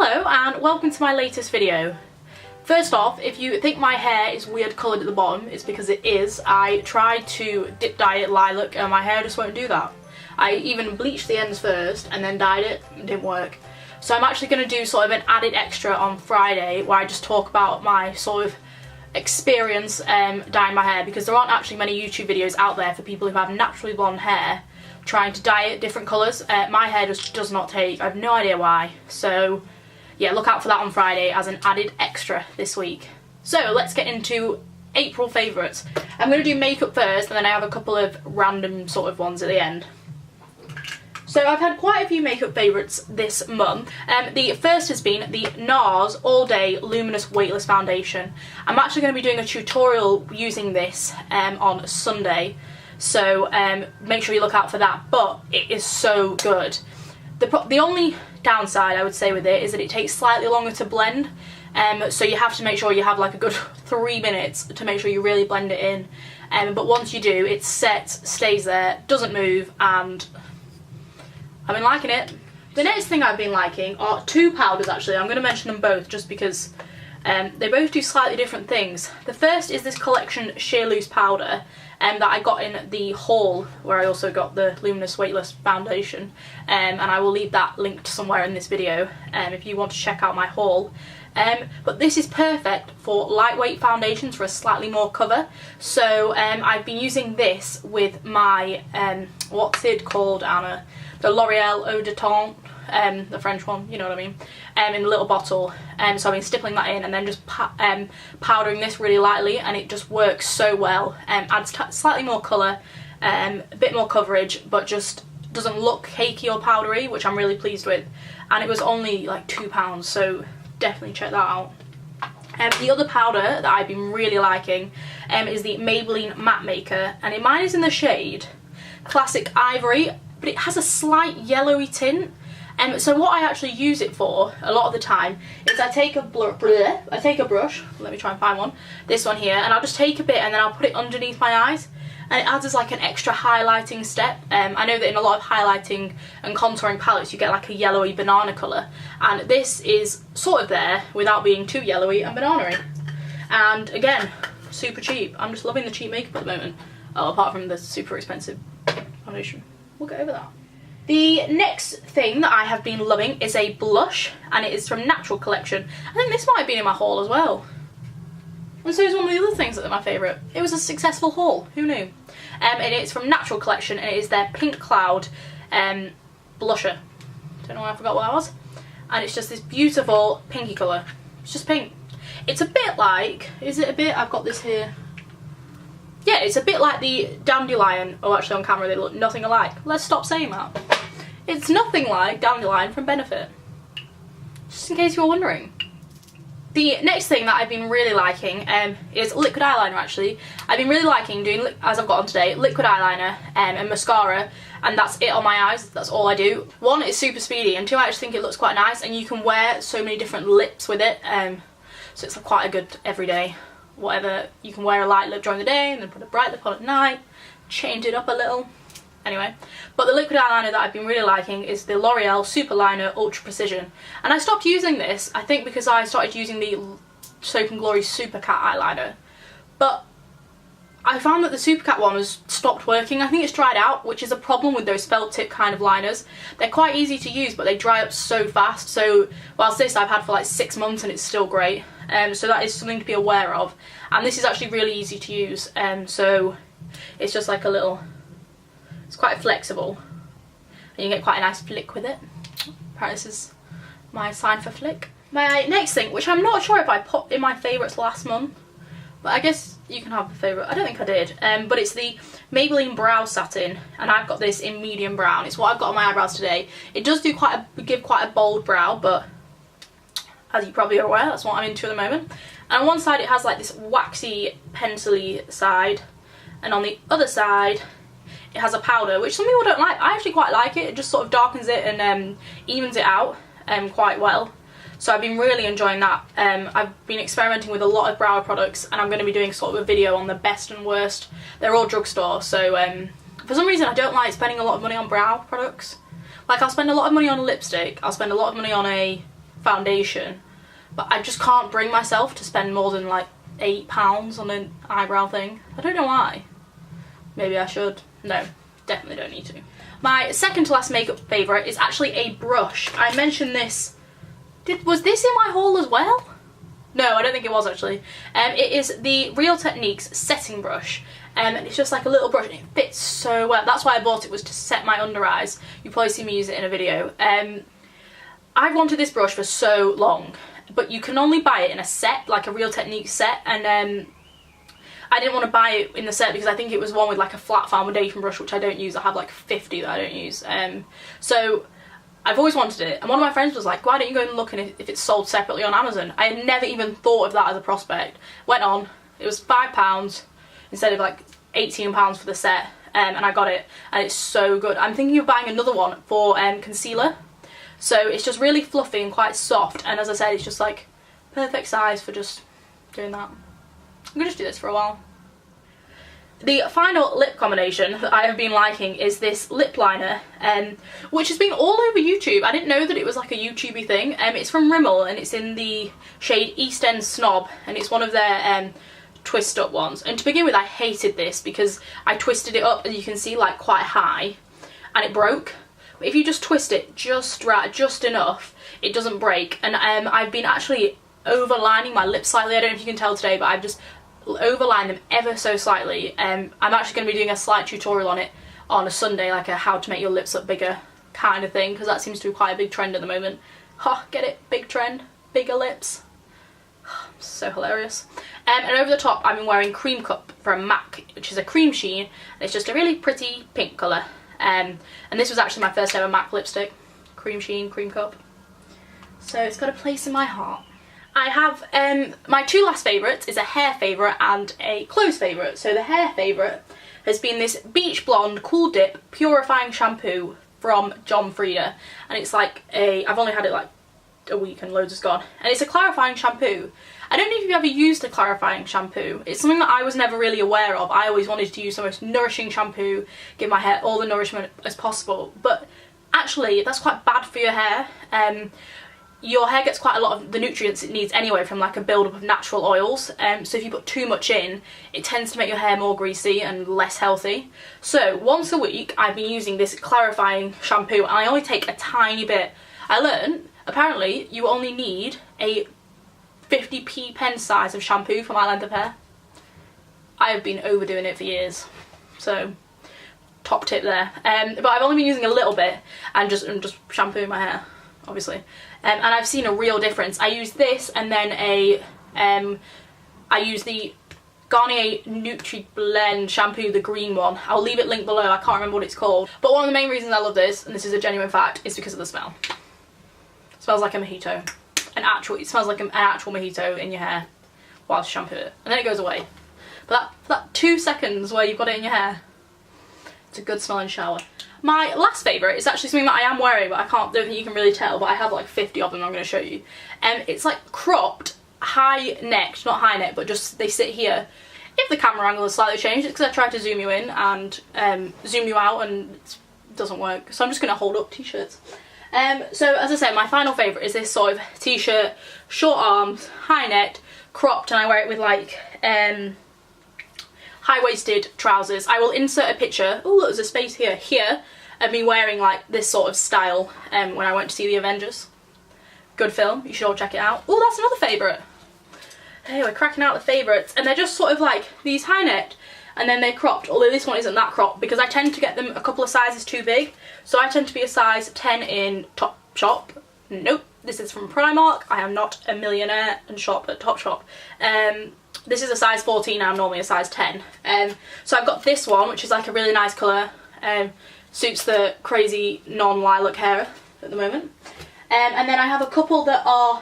Hello and welcome to my latest video. First off, if you think my hair is weird coloured at the bottom, it's because it is. I tried to dip dye it lilac and my hair just won't do that. I even bleached the ends first and then dyed it. It didn't work. So I'm actually going to do sort of an added extra on Friday where I just talk about my sort of experience dyeing my hair, because there aren't actually many YouTube videos out there for people who have naturally blonde hair trying to dye it different colours. My hair just does not take. I have no idea why. So yeah, look out for that on Friday as an added extra this week. So let's get into April favourites. I'm going to do makeup first and then I have a couple of random sort of ones at the end. So I've had quite a few makeup favourites this month. The first has been the NARS All Day Luminous Weightless Foundation. I'm actually going to be doing a tutorial using this on Sunday, so make sure you look out for that, but it is so good. The only downside I would say with it is that it takes slightly longer to blend, so you have to make sure you have like a good 3 minutes to make sure you really blend it in, but once you do, it's set, stays there, doesn't move, and I've been liking it. The next thing I've been liking are two powders actually. I'm going to mention them both just because they both do slightly different things. The first is this Collection Sheer Loose powder that I got in the haul where I also got the Luminous Weightless Foundation, and I will leave that linked somewhere in this video if you want to check out my haul. But this is perfect for lightweight foundations for a slightly more cover. So I've been using this with my, what's it called, Anna? The L'Oreal Eau de Teint, the French one, you know what I mean, in a little bottle. So I've been stippling that in and then just powdering this really lightly, and it just works so well. Adds slightly more colour, a bit more coverage, but just doesn't look cakey or powdery, which I'm really pleased with. And it was only like £2, so definitely check that out. The other powder that I've been really liking is the Maybelline Matte Maker, and mine is in the shade Classic Ivory, but it has a slight yellowy tint. So what I actually use it for a lot of the time is I take a brush, let me try and find one, this one here, and I'll just take a bit and then I'll put it underneath my eyes, and it adds as like an extra highlighting step. I know that in a lot of highlighting and contouring palettes you get like a yellowy banana colour, and this is sort of there without being too yellowy and banana-y. And again, super cheap. I'm just loving the cheap makeup at the moment. Oh, apart from the super expensive foundation. We'll get over that. The next thing that I have been loving is a blush, and it is from Natural Collection. I think this might have been in my haul as well. And so is one of the other things that are my favourite. It was a successful haul, who knew? And it's from Natural Collection, and it is their Pink Cloud blusher. Don't know why I forgot what that was. And it's just this beautiful pinky colour. It's just pink. It's a bit like, is it a bit? I've got this here. Yeah, it's a bit like the Dandelion. Oh, actually on camera they look nothing alike. Let's stop saying that. It's nothing like Dandelion from Benefit. Just in case you were wondering. The next thing that I've been really liking is liquid eyeliner actually. I've been really liking doing, as I've got on today, liquid eyeliner and mascara, and that's it on my eyes. That's all I do. One, it's super speedy, and two, I actually think it looks quite nice, and you can wear so many different lips with it, so it's quite a good everyday whatever. You can wear a light lip during the day and then put a bright lip on at night, change it up a little. Anyway, but the liquid eyeliner that I've been really liking is the L'Oreal Superliner Ultra Precision, and I stopped using this I think because I started using the Soap & Glory Super Cat eyeliner, but I found that the Super Cat one has stopped working. I think it's dried out, which is a problem with those felt tip kind of liners. They're quite easy to use, but they dry up so fast. So whilst this I've had for like 6 months and it's still great, so that is something to be aware of. And this is actually really easy to use, so it's just like a little, it's quite flexible, and you get quite a nice flick with it. Apparently this is my sign for flick. My next thing, which I'm not sure if I put in my favourites last month, but I guess you can have a favourite. I don't think I did, but it's the Maybelline Brow Satin, and I've got this in medium brown. It's what I've got on my eyebrows today. It does do give quite a bold brow, but as you probably are aware, that's what I'm into at the moment. And on one side it has like this waxy, pencil-y side, and on the other side it has a powder, which some people don't like. I actually quite like it. It just sort of darkens it and evens it out quite well. So I've been really enjoying that. I've been experimenting with a lot of brow products, and I'm going to be doing sort of a video on the best and worst. They're all drugstore, so for some reason I don't like spending a lot of money on brow products. Like, I'll spend a lot of money on lipstick, I'll spend a lot of money on a foundation, but I just can't bring myself to spend more than like £8 on an eyebrow thing. I don't know why. Maybe I should. No, definitely don't need to. My second to last makeup favourite is actually a brush. I mentioned this. Was this in my haul as well? No, I don't think it was actually. It is the Real Techniques setting brush. And it's just like a little brush and it fits so well. That's why I bought it, was to set my under eyes. You probably see me use it in a video. I've wanted this brush for so long, but you can only buy it in a set, like a Real Techniques set, and I didn't want to buy it in the set because I think it was one with like a flat foundation brush, which I don't use. I have like 50 that I don't use. So I've always wanted it, and one of my friends was like, why don't you go and look if it's sold separately on Amazon? I had never even thought of that as a prospect. Went on, it was £5 instead of like £18 for the set, and I got it, and it's so good. I'm thinking of buying another one for concealer. So it's just really fluffy and quite soft, and as I said, it's just like perfect size for just doing that. I'm gonna just do this for a while. The final lip combination that I have been liking is this lip liner, which has been all over YouTube. I didn't know that it was like a YouTubey thing. It's from Rimmel, and it's in the shade East End Snob, and it's one of their twist up ones. And to begin with, I hated this because I twisted it up, as you can see, like quite high, and it broke. But if you just twist it just right, just enough, it doesn't break. And I've been actually overlining my lips slightly. I don't know if you can tell today, but I've just overlined them ever so slightly. I'm actually going to be doing a slight tutorial on it on a Sunday, like a how to make your lips look bigger kind of thing, because that seems to be quite a big trend at the moment. Ha, get it? Big trend. Bigger lips. So hilarious. And over the top, I've been wearing Cream Cup from MAC, which is a cream sheen, and it's just a really pretty pink colour. And this was actually my first ever MAC lipstick. Cream sheen, Cream Cup. So it's got a place in my heart. I have my two last favourites is a hair favourite and a clothes favourite. So the hair favourite has been this Beach Blonde Cool Dip Purifying Shampoo from John Frieda, and it's like I've only had it like a week and loads is gone, and it's a clarifying shampoo. I don't know if you've ever used a clarifying shampoo. It's something that I was never really aware of. I always wanted to use the most nourishing shampoo, give my hair all the nourishment as possible, but actually that's quite bad for your hair. Your hair gets quite a lot of the nutrients it needs anyway from like a build-up of natural oils, so if you put too much in, it tends to make your hair more greasy and less healthy. So once a week I've been using this clarifying shampoo, and I only take a tiny bit. I learned apparently you only need a 50p pen size of shampoo for my length of hair. I have been overdoing it for years, so top tip there. But I've only been using a little bit and just shampooing my hair, obviously. And I've seen a real difference. I use this, and then I use the Garnier Nutri Blend shampoo, the green one. I'll leave it linked below, I can't remember what it's called. But one of the main reasons I love this, and this is a genuine fact, is because of the smell. It smells like a mojito. It smells like an actual mojito in your hair whilst you shampoo it. And then it goes away. But that 2 seconds where you've got it in your hair, it's a good smelling shower. My last favourite is actually something that I am wearing, but don't think you can really tell, but I have like 50 of them I'm going to show you. It's like cropped, high necked, not high neck, but just they sit here. If the camera angle is slightly changed, it's because I tried to zoom you in and zoom you out, and it doesn't work. So I'm just going to hold up t-shirts. So as I said, my final favourite is this sort of t-shirt, short arms, high necked, cropped, and I wear it with like high-waisted trousers. I will insert a picture, oh look, there's a space here, of me wearing like this sort of style when I went to see the Avengers. Good film, you should all check it out. Oh, that's another favourite. Hey, we're cracking out the favourites, and they're just sort of like these high-necked, and then they're cropped, although this one isn't that cropped because I tend to get them a couple of sizes too big. So I tend to be a size 10 in Topshop. Nope, this is from Primark. I am not a millionaire and shop at Topshop. This is a size 14, I'm normally a size 10. So I've got this one, which is like a really nice colour. Suits the crazy non-lilac hair at the moment. And then I have a couple that are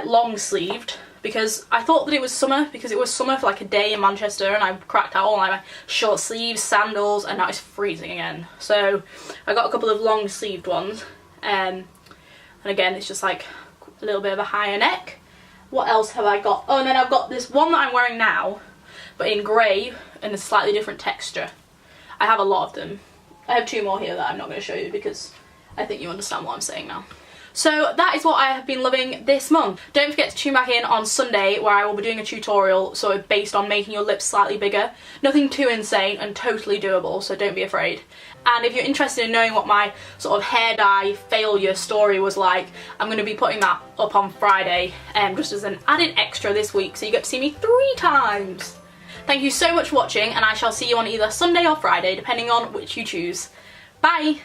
long sleeved, because I thought that it was summer, because it was summer for like a day in Manchester, and I cracked out all my short sleeves, sandals, and now it's freezing again. So I got a couple of long sleeved ones, and again it's just like a little bit of a higher neck. What else have I got? Oh, and then I've got this one that I'm wearing now, but in grey and a slightly different texture. I have a lot of them. I have two more here that I'm not going to show you because I think you understand what I'm saying now. So that is what I have been loving this month. Don't forget to tune back in on Sunday where I will be doing a tutorial sort of based on making your lips slightly bigger. Nothing too insane and totally doable, so don't be afraid. And if you're interested in knowing what my sort of hair dye failure story was like, I'm going to be putting that up on Friday just as an added extra this week, so you get to see me 3 times. Thank you so much for watching, and I shall see you on either Sunday or Friday, depending on which you choose. Bye!